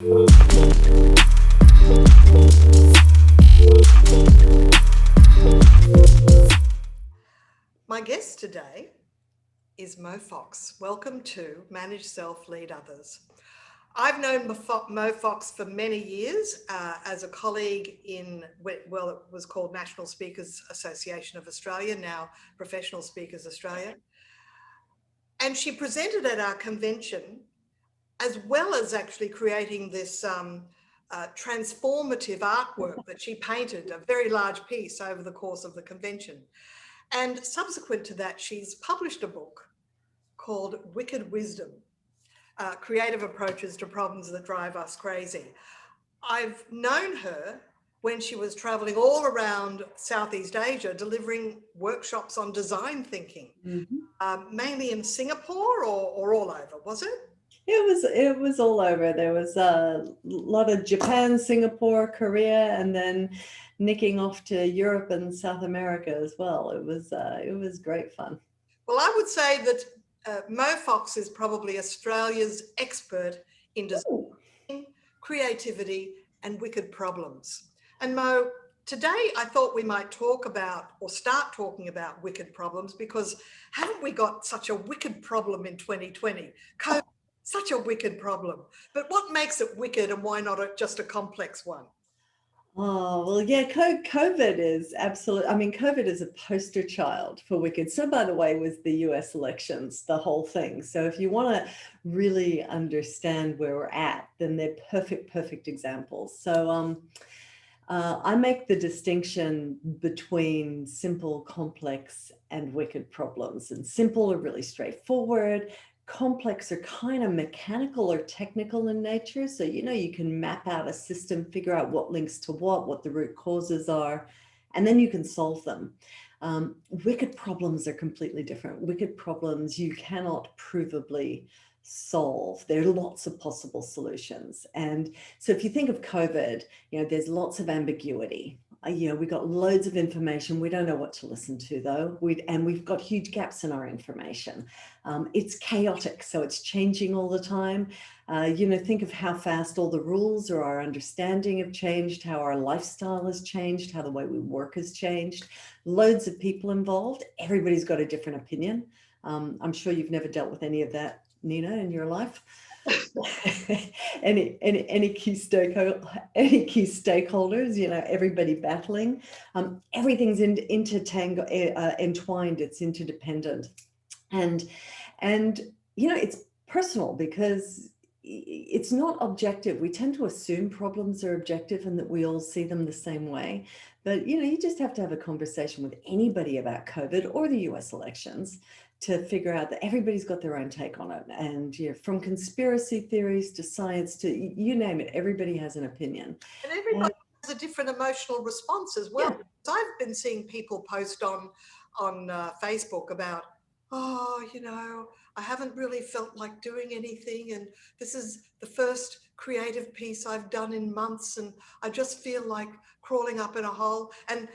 My guest today is Mo Fox. Welcome to Manage Self, Lead Others. I've known Mo Fox for many years as a colleague in, well, it was called National Speakers Association of Australia, now Professional Speakers Australia. And she presented at our convention, as well as actually creating this transformative artwork that she painted, a very large piece over the course of the convention. And subsequent to that, she's published a book called Wicked Wisdom, Creative Approaches to Problems That Drive Us Crazy. I've known her when she was traveling all around Southeast Asia, delivering workshops on design thinking, mainly in Singapore or all over, was it? It was all over. There was a lot of Japan, Singapore, Korea, and then nicking off to Europe and South America as well. It was great fun. Well, I would say that Mo Fox is probably Australia's expert in design, creativity, and wicked problems. And Mo, today I thought we might talk about or start talking about wicked problems, because haven't we got such a wicked problem in 2020? COVID, such a wicked problem. But what makes it wicked, and why not just a complex one? Oh, well, yeah, COVID is absolutely, I mean, COVID is a poster child for wicked. So, by the way, was the US elections, the whole thing. So if you want to really understand where we're at, then they're perfect examples. So I make the distinction between simple, complex, and wicked problems. And simple are really straightforward. Complex are kind of mechanical or technical in nature. So, you can map out a system, figure out what links to what the root causes are, and then you can solve them. Wicked problems are completely different. Wicked problems you cannot provably solve. There are lots of possible solutions. And so if you think of COVID, there's lots of ambiguity. We got loads of information. We don't know what to listen to, though. We've got huge gaps in our information. It's chaotic, so it's changing all the time. Think of how fast all the rules or our understanding have changed, how our lifestyle has changed, how the way we work has changed. Loads of people involved. Everybody's got a different opinion. I'm sure you've never dealt with any of that, Nina, in your life. any key stakeholders, everybody battling. Everything's entwined. It's interdependent, and it's personal because it's not objective. We tend to assume problems are objective and that we all see them the same way. But, you just have to have a conversation with anybody about COVID or the US elections to figure out that everybody's got their own take on it. And from conspiracy theories to science to you name it, everybody has an opinion. And everybody has a different emotional response as well. Yeah. I've been seeing people post on Facebook about, I haven't really felt like doing anything, and this is the first creative piece I've done in months, and I just feel like crawling up in a hole. And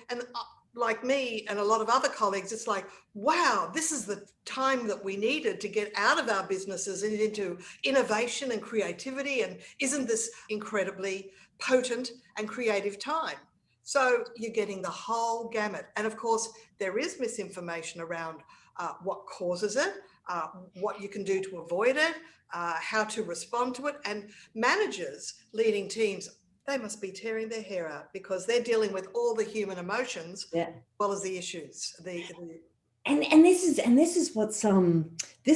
like me and a lot of other colleagues, it's like, wow, this is the time that we needed to get out of our businesses and into innovation and creativity. And isn't this incredibly potent and creative time? So you're getting the whole gamut. And of course, there is misinformation around what causes it, what you can do to avoid it, how to respond to it. And managers leading teams, they must be tearing their hair out because they're dealing with all the human emotions, as well as the issues. And this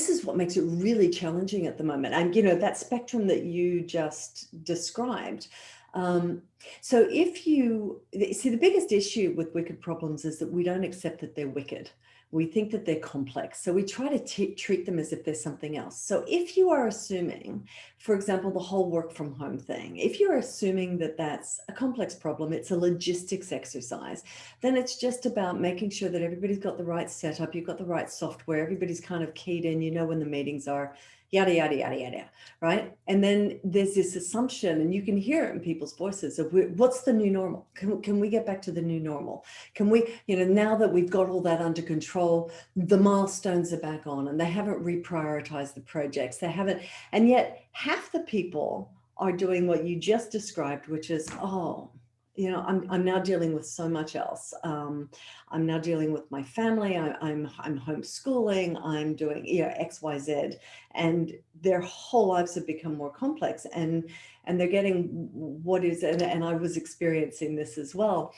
is what makes it really challenging at the moment. And that spectrum that you just described. So if you see, the biggest issue with wicked problems is that we don't accept that they're wicked. We think that they're complex. So we try to treat them as if they're something else. So if you are assuming, for example, the whole work from home thing, if you're assuming that that's a complex problem, it's a logistics exercise, then it's just about making sure that everybody's got the right setup, you've got the right software, everybody's kind of keyed in, when the meetings are, yada, yada, yada, yada, right? And then there's this assumption, and you can hear it in people's voices of what's the new normal? Can we get back to the new normal? Can we, now that we've got all that under control, the milestones are back on, and they haven't reprioritized the projects. They haven't, and yet half the people are doing what you just described, which is, oh, you know, I'm now dealing with so much else. I'm now dealing with my family. I'm homeschooling. I'm doing, you know, X, Y, Z, and their whole lives have become more complex. And they're getting what is, and I was experiencing this as well.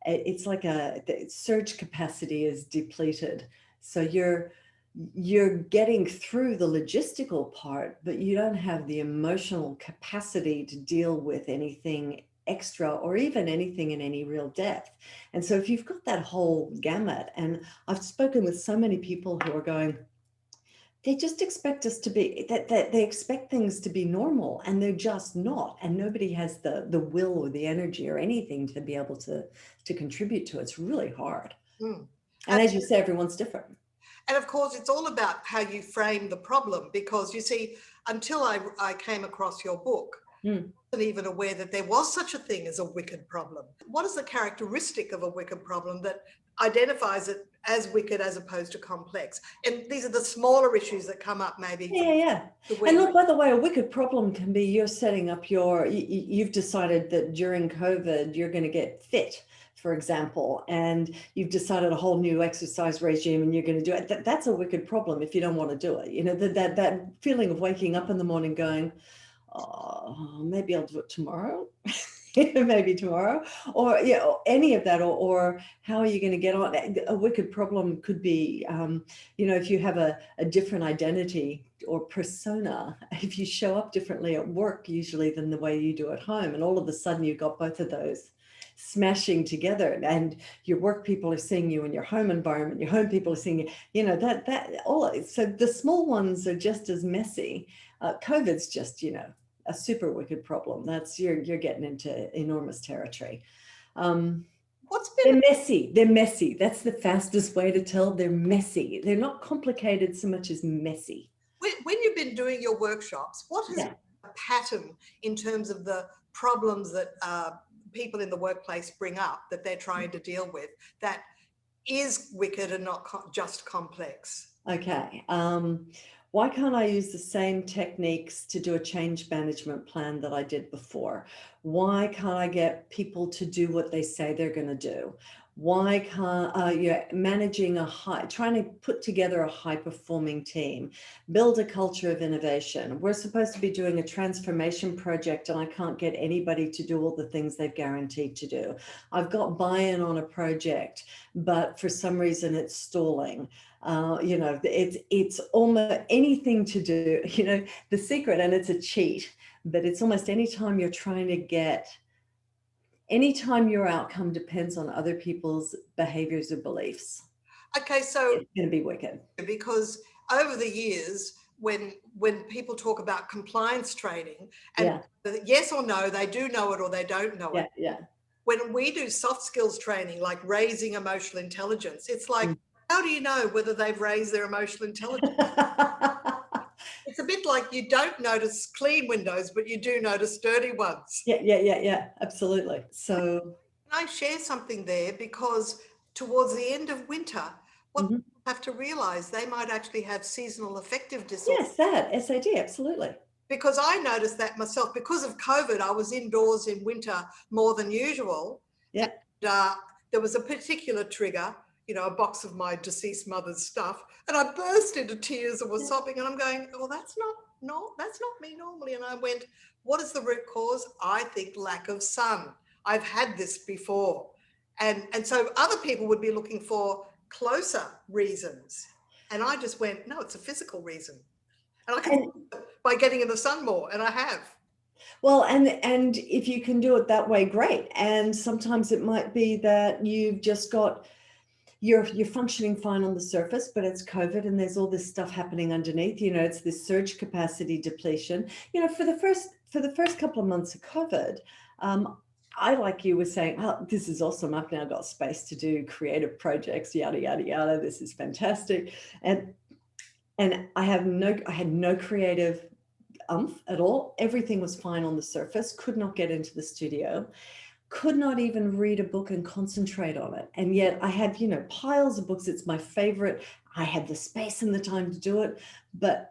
It's like the surge capacity is depleted. So you're getting through the logistical part, but you don't have the emotional capacity to deal with anything extra or even anything in any real depth. And so if you've got that whole gamut, and I've spoken with so many people who are going, they just expect us to be that they expect things to be normal, and they're just not, and nobody has the will or the energy or anything to be able to contribute to it. It's really hard. Mm. And as you say, everyone's different. And of course, it's all about how you frame the problem, because you see, until I came across your book, I wasn't even aware that there was such a thing as a wicked problem. What is the characteristic of a wicked problem that identifies it as wicked as opposed to complex? And these are the smaller issues that come up maybe. Yeah. And look, by the way, a wicked problem can be you're setting up you've decided that during COVID, you're going to get fit, for example, and you've decided a whole new exercise regime and you're going to do it. That's a wicked problem if you don't want to do it. You know, that feeling of waking up in the morning going, oh, maybe I'll do it tomorrow. Maybe tomorrow, or yeah, or any of that, or how are you going to get on? A wicked problem could be, you know, if you have a different identity or persona, if you show up differently at work usually than the way you do at home, and all of a sudden you've got both of those smashing together, and your work people are seeing you in your home environment, your home people are seeing you, you know, that all. So the small ones are just as messy. COVID's just, you know, a super wicked problem. That's you're getting into enormous territory. They're messy. They're messy. That's the fastest way to tell. They're messy. They're not complicated so much as messy. When you've been doing your workshops, what is a pattern in terms of the problems that people in the workplace bring up that they're trying to deal with that is wicked and not just complex? Okay. Why can't I use the same techniques to do a change management plan that I did before? Why can't I get people to do what they say they're going to do? Why can't managing trying to put together a high performing team, build a culture of innovation? We're supposed to be doing a transformation project and I can't get anybody to do all the things they've guaranteed to do. I've got buy-in on a project, but for some reason it's stalling. You know, it's almost anything to do, you know, the secret, and it's a cheat, but it's almost anytime you're trying to get, anytime your outcome depends on other people's behaviors or beliefs. Okay, so it's going to be wicked. Because over the years, when people talk about compliance training, and yes or no, they do know it or they don't know it. Yeah. When we do soft skills training, like raising emotional intelligence, it's like, how do you know whether they've raised their emotional intelligence? It's a bit like you don't notice clean windows, but you do notice dirty ones. Yeah, absolutely. So can I share something there? Because towards the end of winter, what people have to realize, they might actually have seasonal affective disorder. Yes, that SAD, absolutely. Because I noticed that myself. Because of COVID, I was indoors in winter more than usual. Yeah. And, there was a particular trigger, you know, a box of my deceased mother's stuff, and I burst into tears and was sobbing, and I'm going, well, that's not me normally. And I went, what is the root cause? I think lack of sun. I've had this before. And so other people would be looking for closer reasons. And I just went, no, it's a physical reason. And I can by getting in the sun more, and I have. Well, and if you can do it that way, great. And sometimes it might be that you've just got, you're functioning fine on the surface, but it's COVID and there's all this stuff happening underneath. You know, it's this surge capacity depletion. You know, for the first couple of months of COVID, I, like you, was saying, oh, this is awesome. I've now got space to do creative projects, yada, yada, yada. This is fantastic. And I had no creative at all. Everything was fine on the surface, could not get into the studio, could not even read a book and concentrate on it. And yet I had, you know, piles of books. It's my favorite I had the space and the time to do it,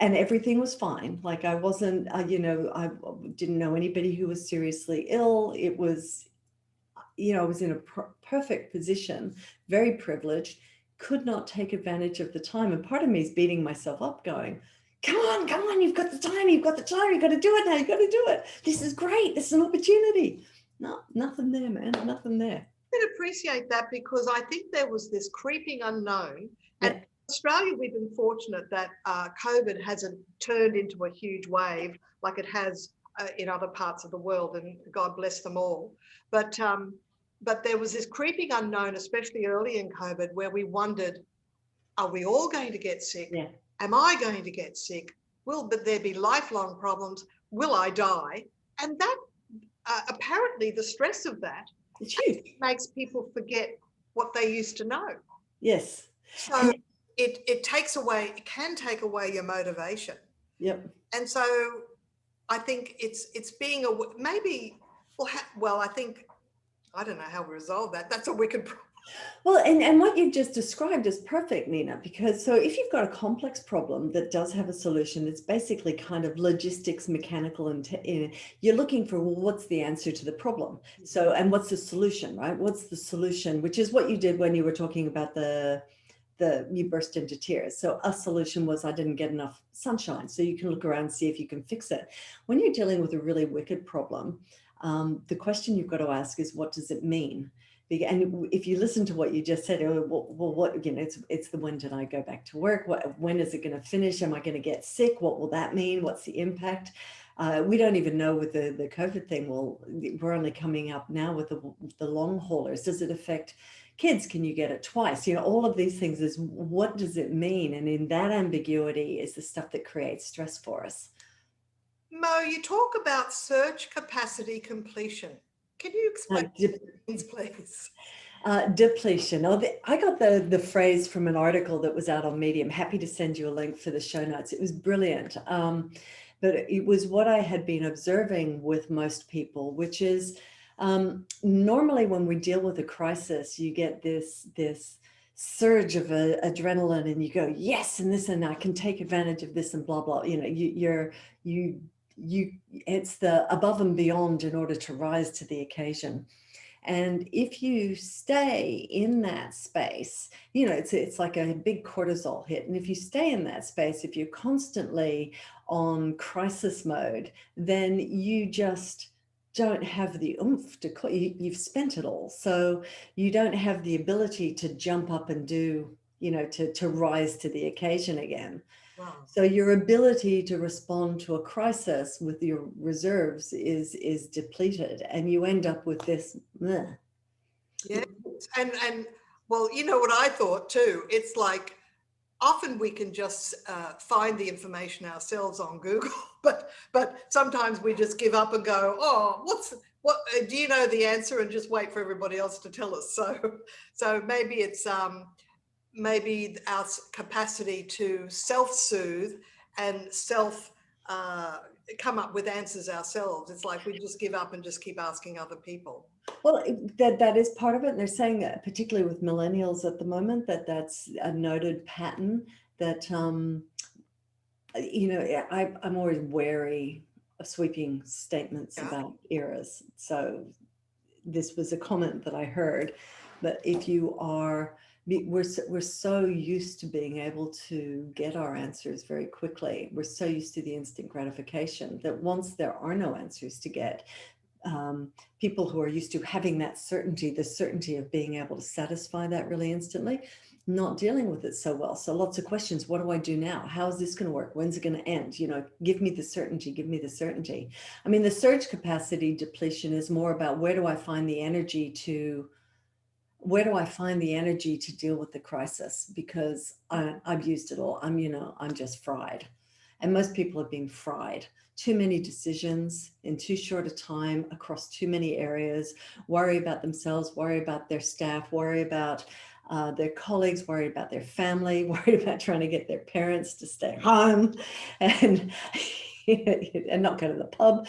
and everything was fine. Like I wasn't, I didn't know anybody who was seriously ill. It was, I was in a perfect position, very privileged, could not take advantage of the time. And part of me is beating myself up going, come on, you've got the time, you've got to do it now, you've got to do it. This is great, this is an opportunity. No, nothing there, man, nothing there. I can appreciate that because I think there was this creeping unknown. And in Australia, we've been fortunate that COVID hasn't turned into a huge wave like it has in other parts of the world, and God bless them all. But there was this creeping unknown, especially early in COVID, where we wondered, are we all going to get sick? Yeah. Am I going to get sick? Will there be lifelong problems? Will I die? And that apparently the stress of that makes people forget what they used to know. Yes. So it can take away your motivation. Yep. And so I think it's being I don't know how we resolve that. That's a wicked problem. Well, and what you've just described is perfect, Nina, because so if you've got a complex problem that does have a solution, it's basically kind of logistics, mechanical, and you're looking for, well, what's the answer to the problem? So, and what's the solution, right? What's the solution, which is what you did when you were talking about you burst into tears. So a solution was, I didn't get enough sunshine. So you can look around and see if you can fix it. When you're dealing with a really wicked problem, the question you've got to ask is, what does it mean? And if you listen to what you just said, it's the when did I go back to work? When is it going to finish? Am I going to get sick? What will that mean? What's the impact? We don't even know with the COVID thing. Well, we're only coming up now with the long haulers. Does it affect kids? Can you get it twice? All of these things is, what does it mean? And in that ambiguity is the stuff that creates stress for us. Mo, you talk about surge capacity completion. Can you explain what it means, please? Depletion. I got the phrase from an article that was out on Medium. Happy to send you a link for the show notes. It was brilliant. But it was what I had been observing with most people, which is normally when we deal with a crisis, you get this surge of adrenaline and you go, yes, and I can take advantage of this and blah, blah. It's the above and beyond in order to rise to the occasion. And if you stay in that space, it's like a big cortisol hit. And if you stay in that space, if you're constantly on crisis mode, then you just don't have the oomph you've spent it all. So you don't have the ability to jump up and do, to rise to the occasion again. Wow. So your ability to respond to a crisis with your reserves is depleted, and you end up with this. Bleh. Yeah, and well, what I thought too. It's like often we can just find the information ourselves on Google, but sometimes we just give up and go, oh, what? Do you know the answer? And just wait for everybody else to tell us. So maybe it's maybe our capacity to self-soothe and come up with answers ourselves. It's like we just give up and just keep asking other people. Well, that is part of it. And they're saying that particularly with millennials at the moment, that's a noted pattern that, I'm always wary of sweeping statements about eras. So this was a comment that I heard, but if you are, we're so used to being able to get our answers very quickly. We're so used to the instant gratification that once there are no answers to get, people who are used to having that certainty, the certainty of being able to satisfy that really instantly, not dealing with it so well. So lots of questions. What do I do now? How is this going to work? When's it going to end? Give me the certainty. Give me the certainty. I mean, the surge capacity depletion is more about where do I find the energy to deal with the crisis, because I've used it all. I'm just fried. And most people have been fried. Too many decisions in too short a time across too many areas, worry about themselves, worry about their staff, worry about their colleagues, worry about their family, worry about trying to get their parents to stay home and not go to the pub.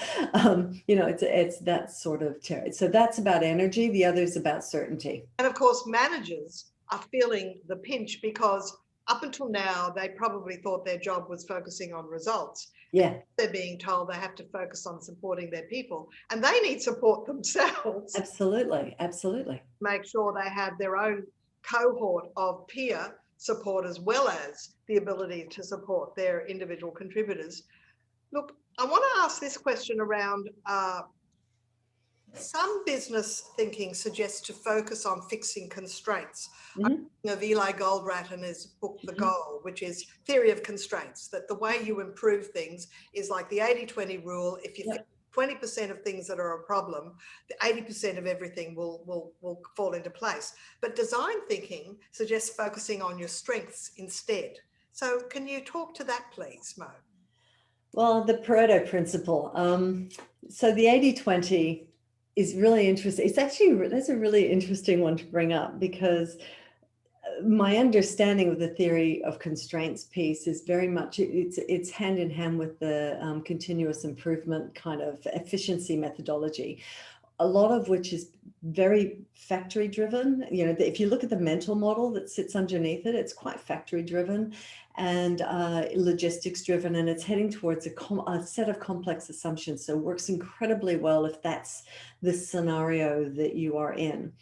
It's that sort of terror. So that's about energy. The other is about certainty. And of course, managers are feeling the pinch because up until now, they probably thought their job was focusing on results. Yeah, They're being told they have to focus on supporting their people, and they need support themselves. absolutely. Absolutely. Make sure they have their own cohort of peer support as well as the ability to support their individual contributors. Look, I want to ask this question around some business thinking suggests to focus on fixing constraints. I'm Mhm, thinking of Eli Goldratt and his book, The mhm. Goal, which is theory of constraints, that the way you improve things is like the 80-20 rule. If you fix Yep. 20% of things that are a problem, the 80% of everything will fall into place. But design thinking suggests focusing on your strengths instead. So can you talk to that, please, Mo? Well, the Pareto principle. So the 80-20 is really interesting. It's actually, that's a really interesting one to bring up because my understanding of the theory of constraints piece is very much it's hand in hand with the continuous improvement kind of efficiency methodology, a lot of which is very factory driven. You know, if you look at the mental model that sits underneath it, it's quite factory driven and logistics driven, and it's heading towards a set of complex assumptions. So it works incredibly well if that's the scenario that you are in.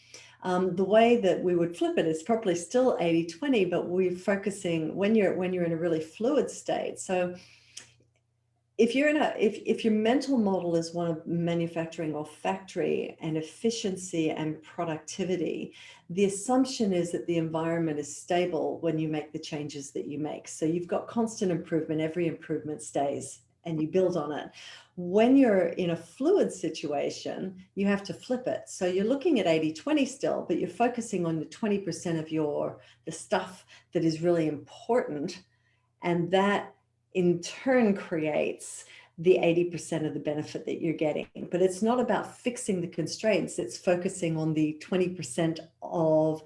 The way that we would flip it is probably still 80-20, but we're focusing when you're in a really fluid state. So if you're in if your mental model is one of manufacturing or factory and efficiency and productivity, the assumption is that the environment is stable when you make the changes that you make. So you've got constant improvement, every improvement stays and you build on it. When you're in a fluid situation, you have to flip it. So you're looking at 80-20 still, but you're focusing on the 20% of the stuff that is really important. And that in turn creates the 80% of the benefit that you're getting. But it's not about fixing the constraints. It's focusing on the 20% of,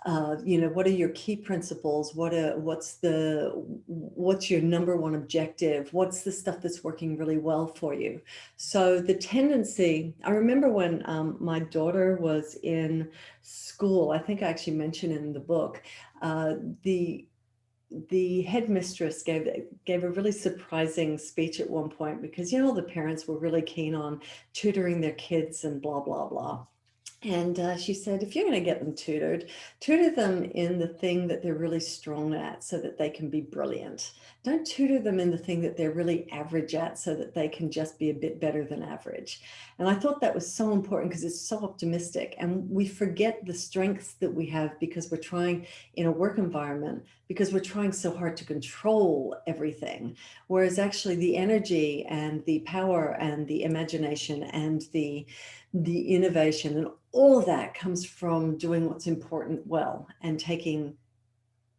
what are your key principles? What's your number one objective? What's the stuff that's working really well for you? So the tendency, I remember when my daughter was in school, I think I actually mentioned in the book, the headmistress gave a really surprising speech at one point because all the parents were really keen on tutoring their kids and blah blah blah. And she said, if you're going to get them tutor them in the thing that they're really strong at so that they can be brilliant. Don't tutor them in the thing that they're really average at so that they can just be a bit better than average. And I thought that was so important because it's so optimistic. And we forget the strengths that we have because we're trying in a work environment, because we're trying so hard to control everything. Whereas actually the energy and the power and the imagination and the innovation and all of that comes from doing what's important well and taking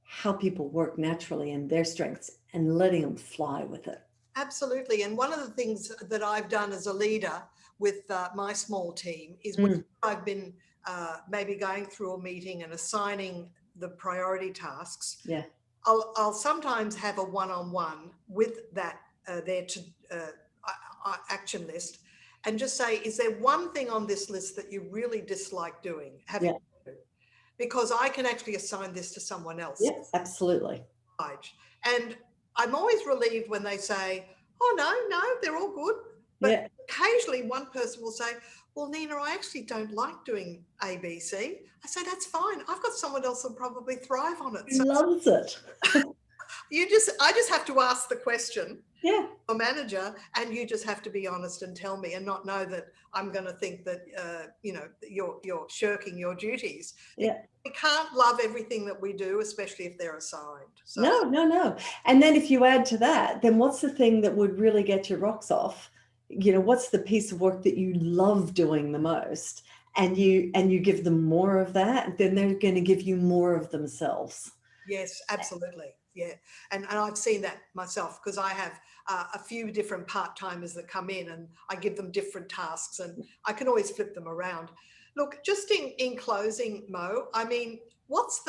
how people work naturally and their strengths and letting them fly with it. Absolutely. And one of the things that I've done as a leader with my small team is when Mm, I've been maybe going through a meeting and assigning the priority tasks, yeah. I'll sometimes have a one-on-one with that action list and just say, is there one thing on this list that you really dislike doing? Yeah. Because I can actually assign this to someone else. Yeah, absolutely. And I'm always relieved when they say, oh, no, they're all good. But Yeah. occasionally one person will say, well, Nina, I actually don't like doing ABC. I say, that's fine. I've got someone else that'll probably thrive on it. He So loves it. I just have to ask the question, Yeah. a manager, and you just have to be honest and tell me and not know that I'm going to think that, you're shirking your duties. Yeah. We can't love everything that we do, especially if they're assigned. So No. And then if you add to that, then what's the thing that would really get your rocks off? What's the piece of work that you love doing the most? And you give them more of that, then they're going to give you more of themselves. yes, absolutely. Yeah. And I've seen that myself because I have a few different part-timers that come in and I give them different tasks and I can always flip them around. Look, just in closing, Mo, I mean, what's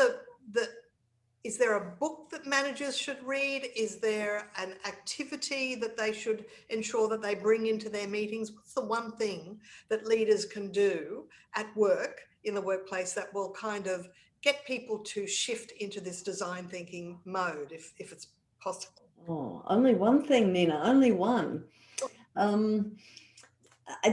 is there a book that managers should read? Is there an activity that they should ensure that they bring into their meetings? What's the one thing that leaders can do at work, in the workplace, that will kind of get people to shift into this design thinking mode if it's possible? Oh, only one thing, Nina, only one. Um,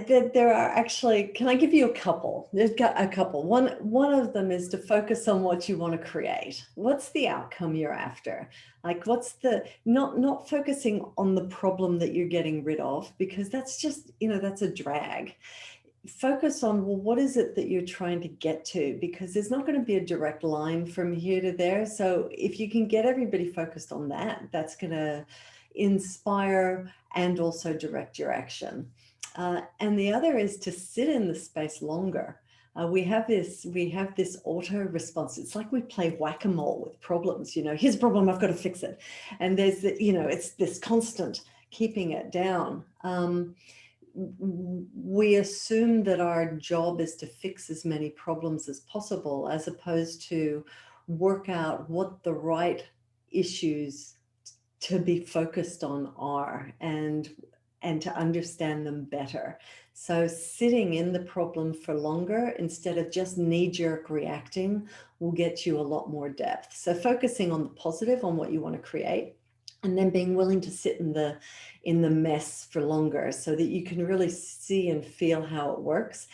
there are actually, can I give you a couple? There's got a couple. One of them is to focus on what you want to create. What's the outcome you're after? Like what's the, not focusing on the problem that you're getting rid of, because that's just, that's a drag. Focus on, well, what is it that you're trying to get to? Because there's not going to be a direct line from here to there. So if you can get everybody focused on that, that's going to inspire and also direct your action. And the other is to sit in the space longer. We have this auto response. It's like we play whack-a-mole with problems. Here's a problem, I've got to fix it. And there's it's this constant keeping it down. We assume that our job is to fix as many problems as possible, as opposed to work out what the right issues to be focused on are, and to understand them better. So sitting in the problem for longer instead of just knee-jerk reacting will get you a lot more depth. So focusing on the positive, on what you want to create, and then being willing to sit in the mess for longer so that you can really see and feel how it works.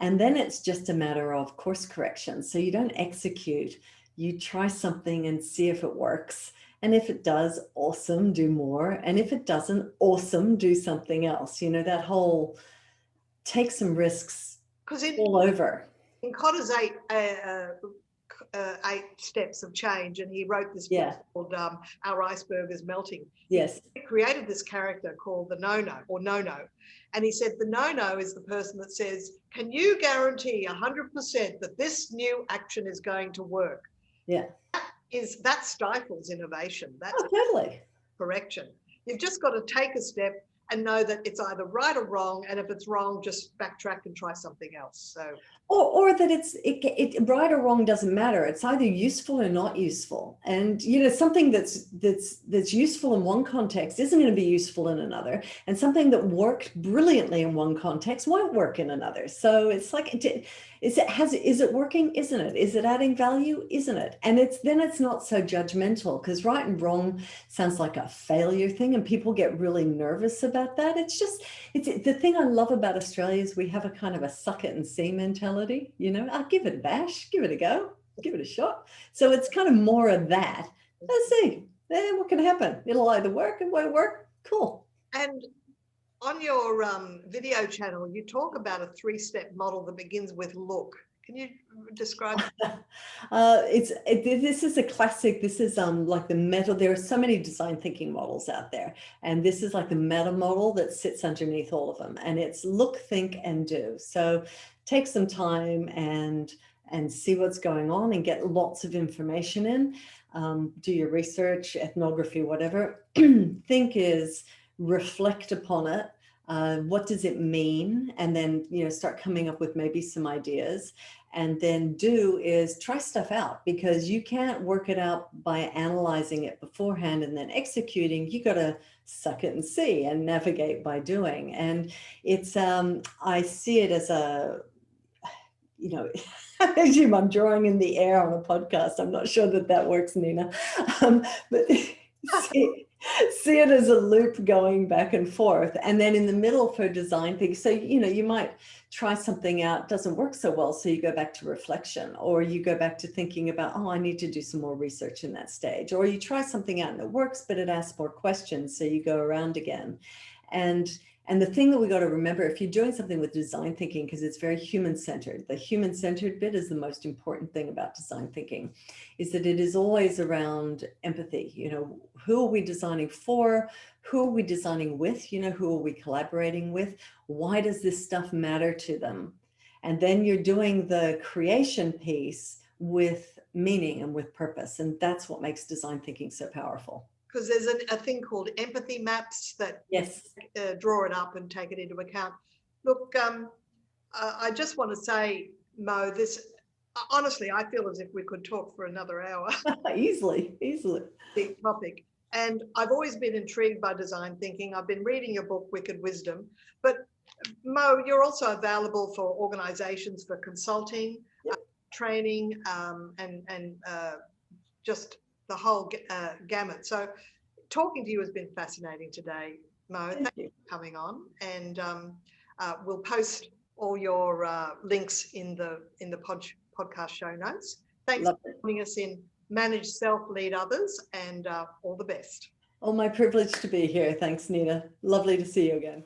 And then it's just a matter of course correction. So you don't execute, you try something and see if it works. And if it does, awesome, do more. And if it doesn't, awesome, do something else. That whole take some risks all over. In Cotter's eight steps of change, and he wrote this book called Our Iceberg is Melting. Yes. He created this character called the no-no, or no-no. And he said the no-no is the person that says, can you guarantee 100% that this new action is going to work? Yeah. That stifles innovation. That's totally correction. You've just got to take a step and know that it's either right or wrong, and if it's wrong, just backtrack and try something else. So, or that it right or wrong doesn't matter. It's either useful or not useful, and something that's useful in one context isn't going to be useful in another, and something that worked brilliantly in one context won't work in another. So it's like, is it working? Isn't it? Is it adding value? Isn't it? And it's not so judgmental, because right and wrong sounds like a failure thing, and people get really nervous about that. It's the thing I love about Australia is we have a kind of a suck it and see mentality. I'll give it a bash, give it a go, give it a shot. So it's kind of more of that. Let's see, what can happen? It'll either work, it won't work. Cool. And on your video channel, you talk about a 3-step model that begins with look. Can you describe it? This is a classic. This is like the meta. There are so many design thinking models out there, and this is like the meta model that sits underneath all of them. And it's look, think, and do. So take some time and see what's going on and get lots of information in. Do your research, ethnography, whatever. Think is reflect upon it. What does it mean? And then, start coming up with maybe some ideas. And then do is try stuff out, because you can't work it out by analyzing it beforehand and then executing. You got to suck it and see and navigate by doing. And it's, I see it as a, I'm drawing in the air on a podcast. I'm not sure that works, Nina. But see it as a loop going back and forth. And then in the middle for design things. So, you might try something out, doesn't work so well. So you go back to reflection, or you go back to thinking about, I need to do some more research in that stage. Or you try something out and it works, but it asks more questions. So you go around again. And the thing that we got to remember, if you're doing something with design thinking, because it's very human-centered, the human-centered bit is the most important thing about design thinking, is that it is always around empathy. Who are we designing for? Who are we designing with? Who are we collaborating with? Why does this stuff matter to them? And then you're doing the creation piece with meaning and with purpose. And that's what makes design thinking so powerful. Because there's a thing called empathy maps that draw it up and take it into account. Look, I just want to say, Mo, this, honestly, I feel as if we could talk for another hour. Easily. Big topic. And I've always been intrigued by design thinking. I've been reading your book, Wicked Wisdom. But Mo, you're also available for organizations for consulting. training, and just the whole gamut. So talking to you has been fascinating today, Mo. Thank you for coming on, and we'll post all your links in the podcast show notes. Thanks for joining us in Manage Self, Lead Others, and all the best. Oh, my privilege to be here. Thanks, Nina. Lovely to see you again.